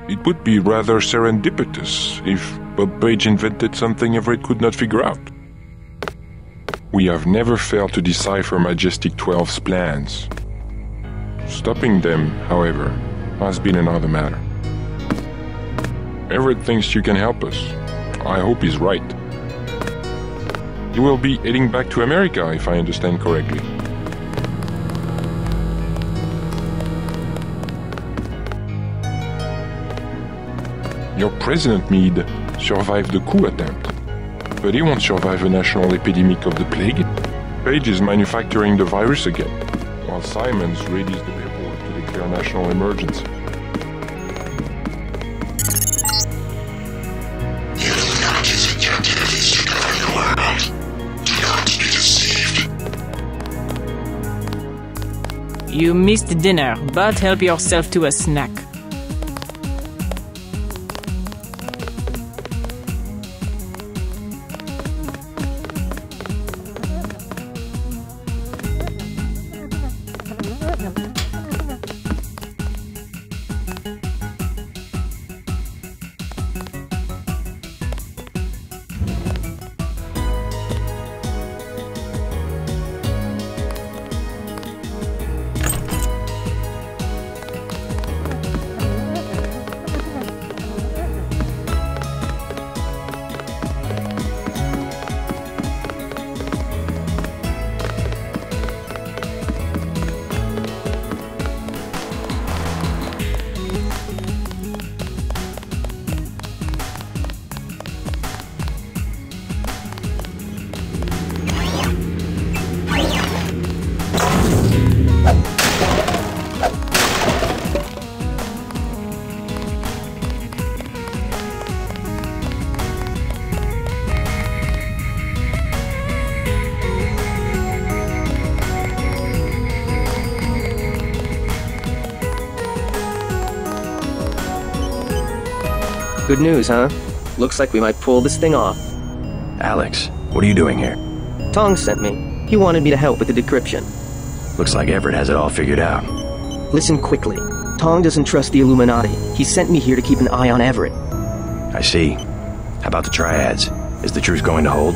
It would be rather serendipitous if Bob Page invented something Everett could not figure out. We have never failed to decipher Majestic 12's plans. Stopping them, however, has been another matter. Everett thinks you can help us. I hope he's right. You will be heading back to America, if I understand correctly. Your President Meade survived the coup attempt, but he won't survive a national epidemic of the plague. Page is manufacturing the virus again, while Simons readies the paperwork to declare national emergency. The Illuminati's objective is to govern the world. Do not be deceived. You missed dinner, but help yourself to a snack. Good news, huh? Looks like we might pull this thing off. Alex, what are you doing here? Tong sent me. He wanted me to help with the decryption. Looks like Everett has it all figured out. Listen quickly. Tong doesn't trust the Illuminati. He sent me here to keep an eye on Everett. I see. How about the triads? Is the truth going to hold?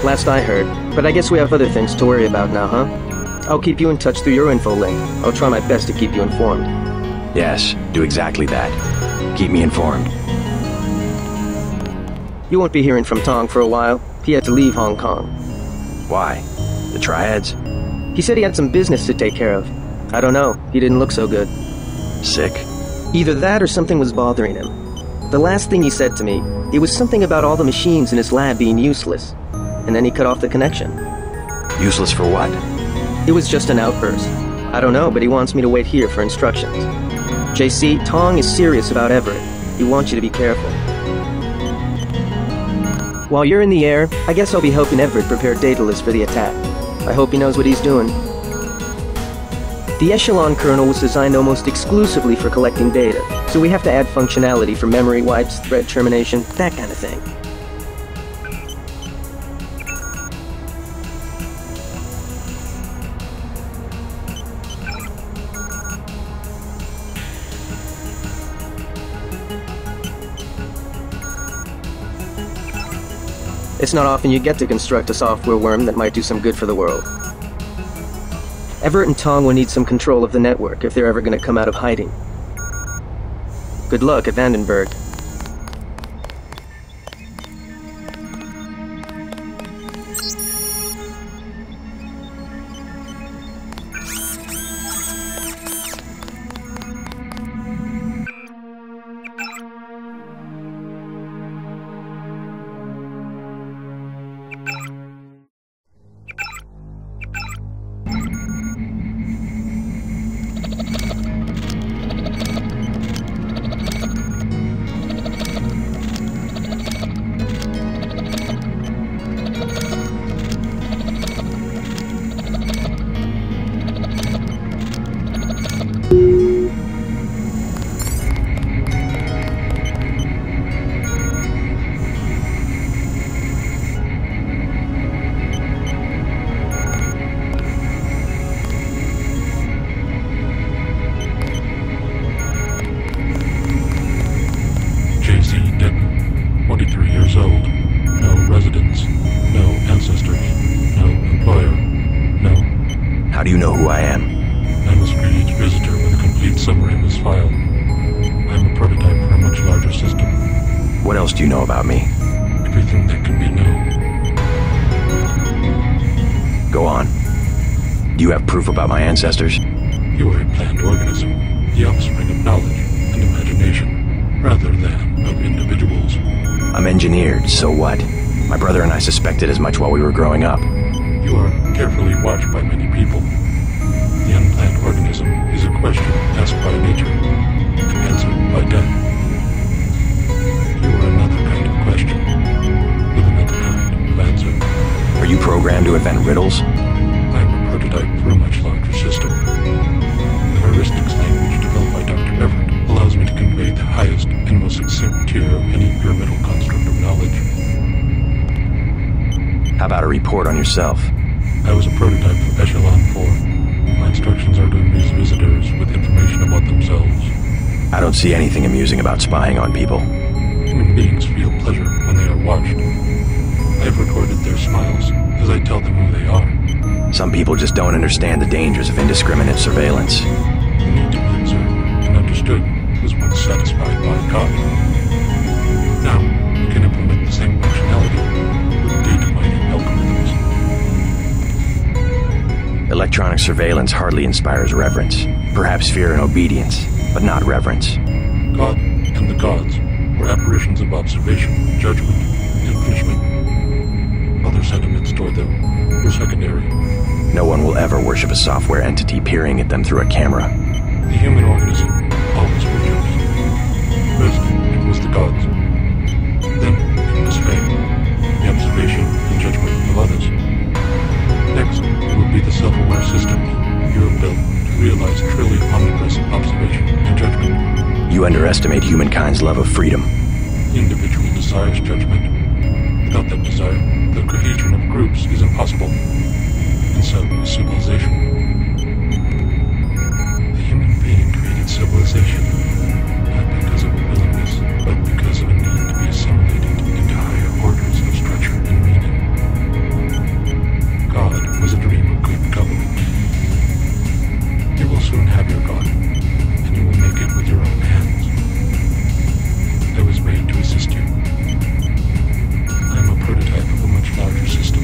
Last I heard, but I guess we have other things to worry about now, huh? I'll keep you in touch through your info link. I'll try my best to keep you informed. Yes, do exactly that. Keep me informed. You won't be hearing from Tong for a while. He had to leave Hong Kong. Why? The triads? He said he had some business to take care of. I don't know. He didn't look so good. Sick? Either that or something was bothering him. The last thing he said to me, it was something about all the machines in his lab being useless. And then he cut off the connection. Useless for what? It was just an outburst. I don't know, but he wants me to wait here for instructions. JC, Tong is serious about Everett. He wants you to be careful. While you're in the air, I guess I'll be helping Everett prepare Daedalus for the attack. I hope he knows what he's doing. The Echelon kernel was designed almost exclusively for collecting data, so we have to add functionality for memory wipes, thread termination, that kind of thing. It's not often you get to construct a software worm that might do some good for the world. Everett and Tong will need some control of the network if they're ever going to come out of hiding. Good luck at Vandenberg. this file. I'm a prototype for a much larger system. What else do you know about me? Everything that can be known. Go on. Do you have proof about my ancestors? You are a planned organism, the offspring of knowledge and imagination, rather than of individuals. I'm engineered, so what? My brother and I suspected as much while we were growing up. You are carefully watched by many people. The unplanned organism is a question asked by nature and answered by death. You are another kind of question, with another kind of answer. Are you programmed to invent riddles? I am a prototype for a much larger system. The heuristics language developed by Dr. Everett allows me to convey the highest and most succinct tier of any pyramidal construct of knowledge. How about a report on yourself? I was a prototype for Echelon 4. My instructions are to amuse visitors with information about themselves. I don't see anything amusing about spying on people. Human beings feel pleasure when they are watched. I have recorded their smiles as I tell them who they are. Some people just don't understand the dangers of indiscriminate surveillance. The need to be observed and understood was once satisfied by God. Now, we can implement the same functionality with data mining algorithms. Electronic surveillance hardly inspires reverence. Perhaps fear and obedience, but not reverence. God and the gods were apparitions of observation, judgment, and punishment. Other sentiments toward them were secondary. No one will ever worship a software entity peering at them through a camera. The human organism always worships. First, it was the gods. Then, it was fame, the observation and judgment of others. Next, it would be the self-aware systems you have built to realize truly omnipresent observation and judgment. You underestimate humankind's love of freedom. The individual desires judgment. Without that desire, the cohesion of groups is impossible. And so is civilization. The human being created civilization, not because of a willingness, but because of a need to be assimilated into higher orders of structure and meaning. God was a dream of good government. You will soon have your God, and you will make it with your own hands. I was made to assist you. I am a prototype of a much larger system.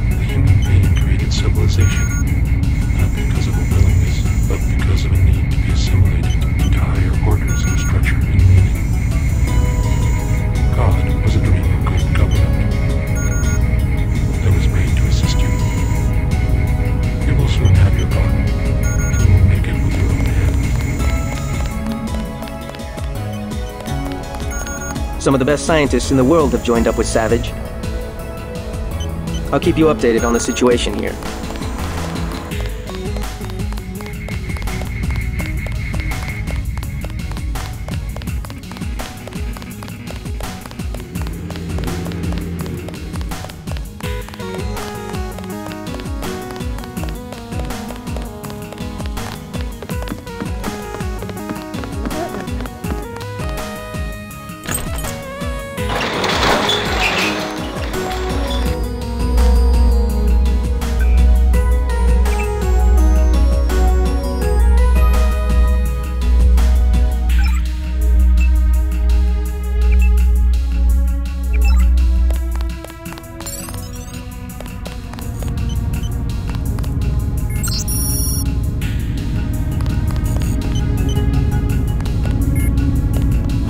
The human being created civilization, not because of a willingness, but because of a need to be assimilated into higher orders of structure and meaning. God was a dream of good government. I was made to assist you. You will soon have your God, and you will make it with your own hands. Some of the best scientists in the world have joined up with Savage. I'll keep you updated on the situation here.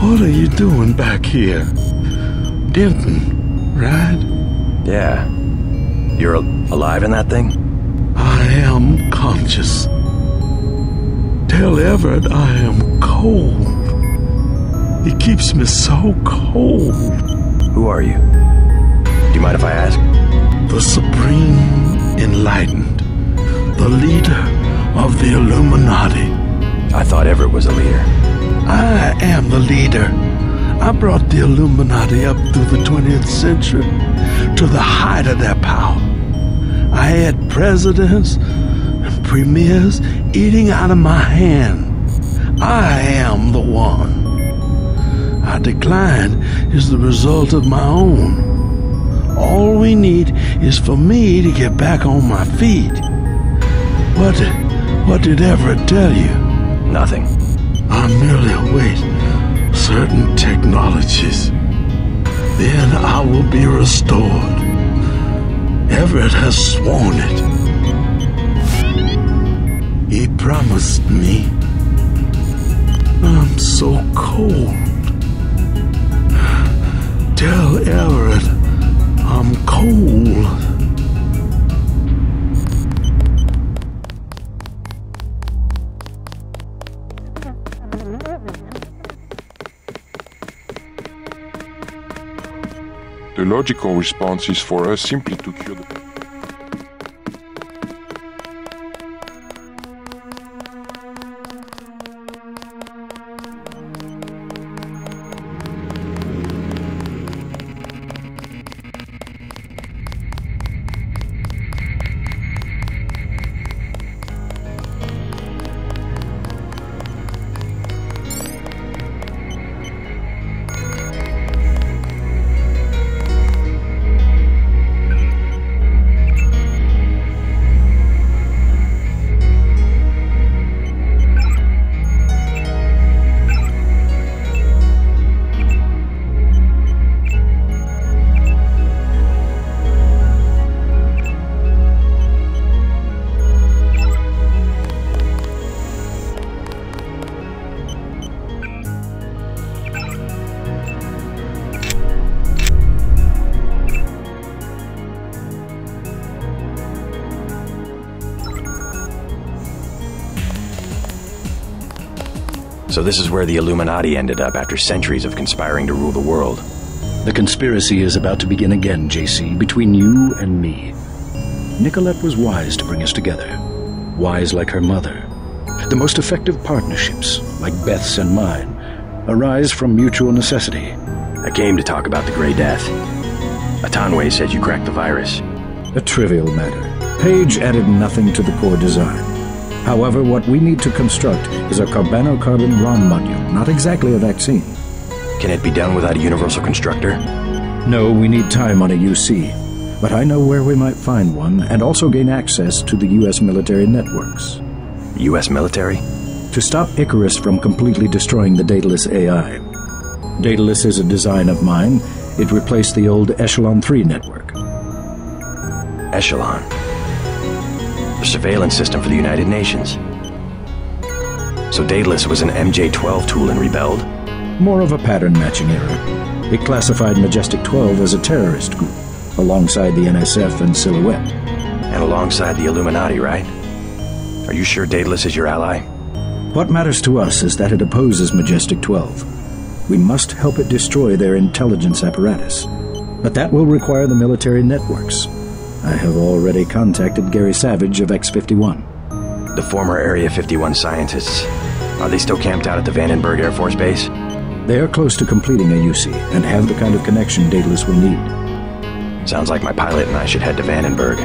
What are you doing back here? Denton, right? Yeah. You're alive in that thing? I am conscious. Tell Everett I am cold. He keeps me so cold. Who are you? Do you mind if I ask? The Supreme Enlightened. The leader of the Illuminati. I thought Everett was a leader. I am the leader. I brought the Illuminati up through the 20th century to the height of their power. I had presidents and premiers eating out of my hand. I am the one. Our decline is the result of my own. All we need is for me to get back on my feet. What did Everett tell you? be restored. Everett has sworn it. He promised me. I'm so cold. Tell Everett I'm cold. The logical response is for us simply to cure the... So this is where the Illuminati ended up after centuries of conspiring to rule the world. The conspiracy is about to begin again, JC, between you and me. Nicolette was wise to bring us together. Wise like her mother. The most effective partnerships, like Beth's and mine, arise from mutual necessity. I came to talk about the Grey Death. Atanwe said you cracked the virus. A trivial matter. Page added nothing to the core design. However, what we need to construct is a carbano-carbon ROM module, not exactly a vaccine. Can it be done without a universal constructor? No, we need time on a UC. But I know where we might find one, and also gain access to the U.S. military networks. U.S. military? To stop Icarus from completely destroying the Daedalus AI. Daedalus is a design of mine. It replaced the old Echelon 3 network. Echelon? The surveillance system for the United Nations. So Daedalus was an MJ-12 tool and rebelled? More of a pattern-matching error. It classified Majestic 12 as a terrorist group, alongside the NSF and Silhouette. And alongside the Illuminati, right? Are you sure Daedalus is your ally? What matters to us is that it opposes Majestic 12. We must help it destroy their intelligence apparatus. But that will require the military networks. I have already contacted Gary Savage of X-51. The former Area 51 scientists. Are they still camped out at the Vandenberg Air Force Base? They are close to completing a UC and have the kind of connection Daedalus will need. Sounds like my pilot and I should head to Vandenberg.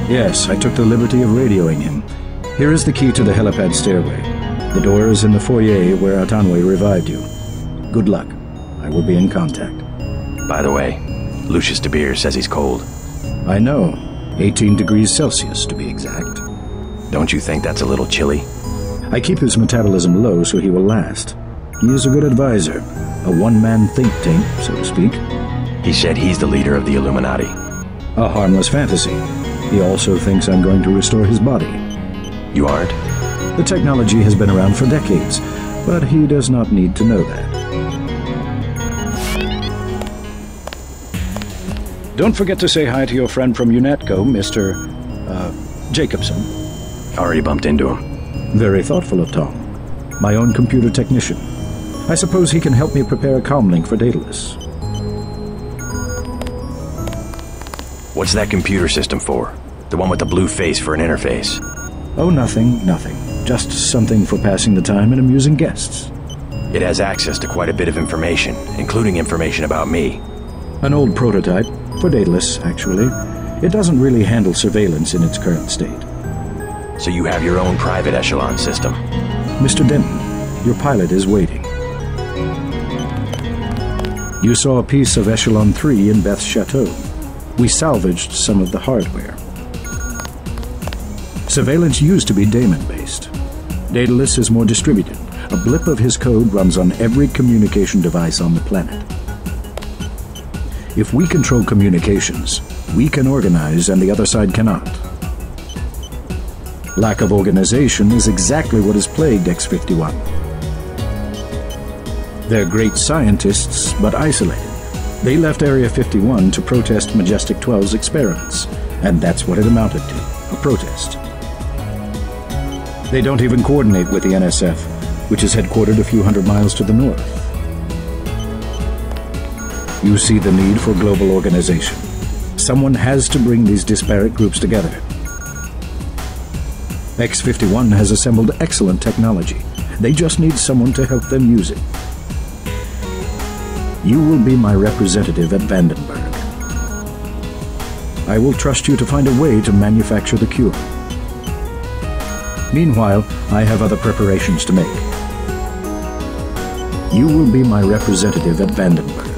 Yes, I took the liberty of radioing him. Here is the key to the helipad stairway. The door is in the foyer where Atanwe revived you. Good luck. I will be in contact. By the way, Lucius de Beers says he's cold. I know. 18 degrees Celsius, to be exact. Don't you think that's a little chilly? I keep his metabolism low so he will last. He is a good advisor. A one-man think tank, so to speak. He said he's the leader of the Illuminati. A harmless fantasy. He also thinks I'm going to restore his body. You aren't? The technology has been around for decades, but he does not need to know that. Don't forget to say hi to your friend from UNATCO, Mr. Jacobson. Already bumped into him. Very thoughtful of Tom. My own computer technician. I suppose he can help me prepare a comlink for Daedalus. What's that computer system for? The one with the blue face for an interface? Oh, nothing. Just something for passing the time and amusing guests. It has access to quite a bit of information, including information about me. An old prototype. For Daedalus, actually. It doesn't really handle surveillance in its current state. So you have your own private echelon system? Mr. Denton, your pilot is waiting. You saw a piece of Echelon 3 in Beth's chateau. We salvaged some of the hardware. Surveillance used to be daemon-based. Daedalus is more distributed. A blip of his code runs on every communication device on the planet. If we control communications, we can organize and the other side cannot. Lack of organization is exactly what has plagued X-51. They're great scientists, but isolated. They left Area 51 to protest Majestic 12's experiments, and that's what it amounted to, a protest. They don't even coordinate with the NSF, which is headquartered a few hundred miles to the north. You see the need for global organization. Someone has to bring these disparate groups together. X-51 has assembled excellent technology. They just need someone to help them use it. You will be my representative at Vandenberg. I will trust you to find a way to manufacture the cure. Meanwhile, I have other preparations to make. You will be my representative at Vandenberg.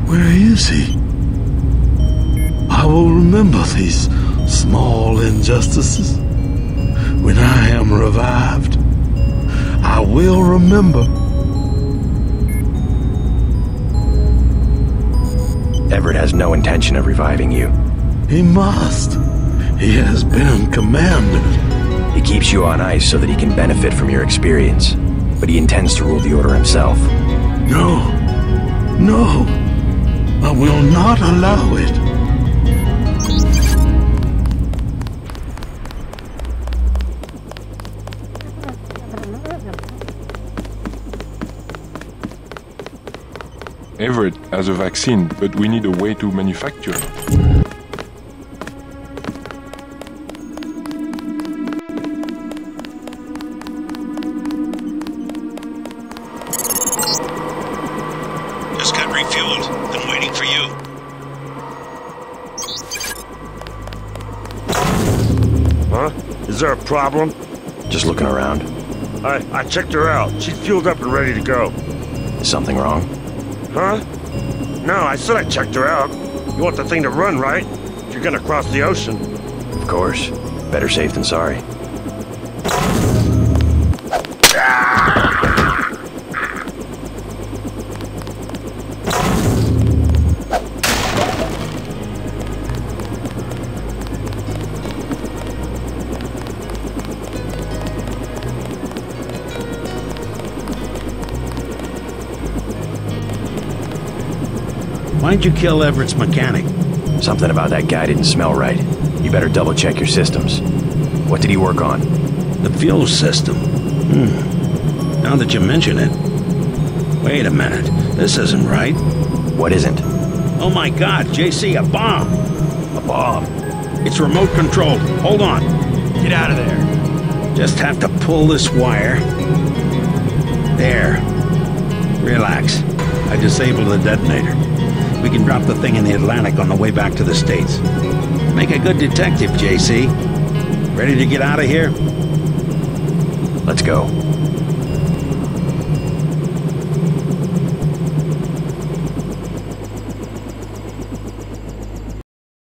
Where is he? I will remember these small injustices. When I am revived, I will remember. Everett has no intention of reviving you. He must. He has been commanded. He keeps you on ice so that he can benefit from your experience, but he intends to rule the Order himself. No. No. I will not allow it. Everett has a vaccine, but we need a way to manufacture it. Just got refueled. Been waiting for you. Huh? Is there a problem? Just looking around. I checked her out. She's fueled up and ready to go. Is something wrong? Huh? No, I said I checked her out. You want the thing to run, right? If you're gonna cross the ocean. Of course. Better safe than sorry. Why'd you kill Everett's mechanic? Something about that guy didn't smell right. You better double check your systems. What did he work on? The fuel system. Now that you mention it. Wait a minute. This isn't right. What isn't? Oh my God, JC, a bomb! A bomb? It's remote controlled. Hold on. Get out of there. Just have to pull this wire. There. Relax. I disabled the detonator. We can drop the thing in the Atlantic on the way back to the States. Make a good detective, JC. Ready to get out of here? Let's go.